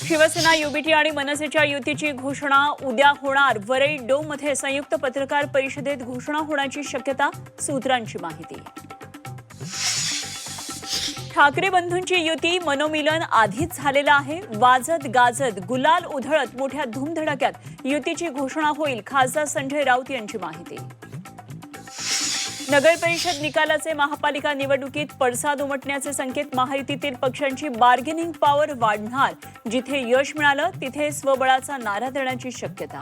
Shiv Sena UBT आणि मनसेच्या युतीची घोषणा उद्या होणार। वरळी डोममध्ये संयुक्त पत्रकार परिषदेत घोषणा होण्याची शक्यता, सूत्रांची माहिती। ठाकरे बंधूंची युती मनोमिलन आधीच झालेलं आहे। वाजत गाजत गुलाल उधळत मोठ्या धूमधडाक्यात युतीची घोषणा होईल, खासदार संजय राऊत यांची माहिती। नगर परिषद निकालाचे महापालिका निवडणुकीत पडसाद उमटण्याचे संकेत। महायुतीतील पक्षांची बार्गेनिंग पॉवर वाढणार। जिथे यश मिळालं तिथे स्वबळाचा नारा देण्याची शक्यता।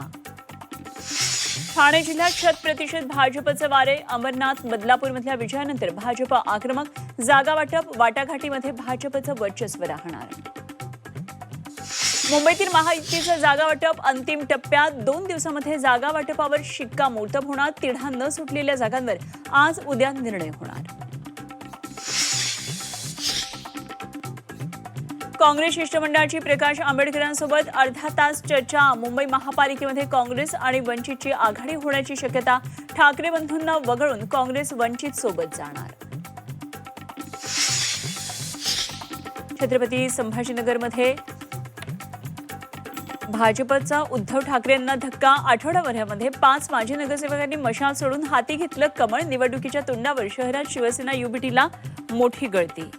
ठाणे जिल्ह्यात 100% भाजपचे वारे। अमरनाथ बदलापूरमधल्या विजयानंतर भाजप आक्रमक। जागा वाटाघाटीमध्ये भाजपचं वर्चस्व राहणार। मुंबईतील महायुतीचं जागा वाटप अंतिम टप्प्यात। 2 दिवसांमध्ये जागा वाटपावर शिक्कामोर्तब होणार। तिढा न सुटलेल्या जागांवर आज उद्या निर्णय होणार। काँग्रेस शिष्टमंडळाची प्रकाश आंबेडकरांसोबत अर्धा तास चर्चा। मुंबई महापालिकेमध्ये काँग्रेस आणि वंचितची आघाडी होण्याची शक्यता। ठाकरे बंधूंना वगळून काँग्रेस वंचित सोबत जाणार। छत्रपती संभाजीनगरमध्ये भाजपचा उद्धव ठाकरेंना धक्का। आठवडाभरामध्ये 5 माजी नगरसेवकांनी मशाल सोडून हाती घेतलं कमळ। निवडणुकीच्या तोंडावर शहरात शिवसेना युबीटीला मोठी गळती।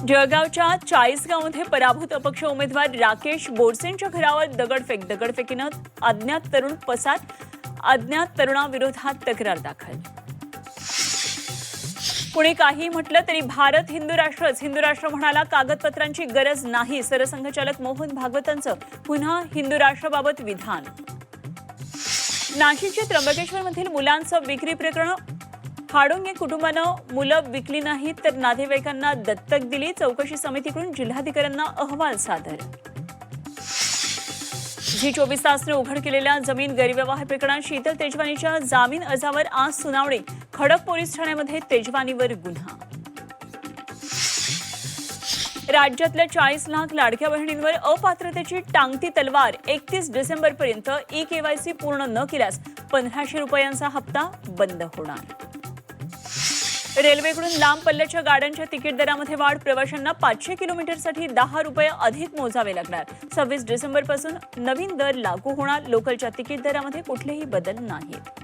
जळगावच्या चाळीसगावमध्ये पराभूत अपक्ष उमेदवार राकेश बोरसेंच्या घरावर दगडफेकीनं अज्ञात तरुण पसार। अज्ञात तरुणाविरोधात तक्रार दाखल। कुणी काही म्हटलं तरी भारत हिंदू राष्ट्र म्हणाला। कागदपत्रांची गरज नाही। सरसंघचालक मोहन भागवतांचं पुन्हा हिंदू राष्ट्राबाबत विधान। नाशिकच्या त्र्यंबकेश्वरमधील मुलांचं विक्री प्रकरण। हाडोंगे कुटुंबानं मुलं विकली नाहीत तर नातेवाईकांना दत्तक दिली। चौकशी समितीकडून जिल्हाधिकाऱ्यांना अहवाल सादर। झी 24 तासने उघड केलेल्या जमीन गैरव्यवहार प्रकरणात शीतल तेजवानीच्या जामीन अर्जावर आज सुनावणी। खडक पोलीस ठाण्यामध्ये तेजवानीवर गुन्हा। राज्यातल्या 40 लाख लाडक्या बहिणींवर अपात्रतेची टांगती तलवार। 31 डिसेंबरपर्यंत ई-केवायसी पूर्ण न केल्यास 1500 रुपयांचा हप्ता बंद होणार। रेल्वेकडून लांब पल्ल्याच्या गाड्यांच्या तिकीट दरामध्ये वाढ। प्रवाशांना 500 किलोमीटरसाठी 10 रुपये अधिक मोजावे लागणार। 26 डिसेंबरपासून नवीन दर लागू होणार। लोकलच्या तिकीट दरामध्ये कुठलेही बदल नाहीत।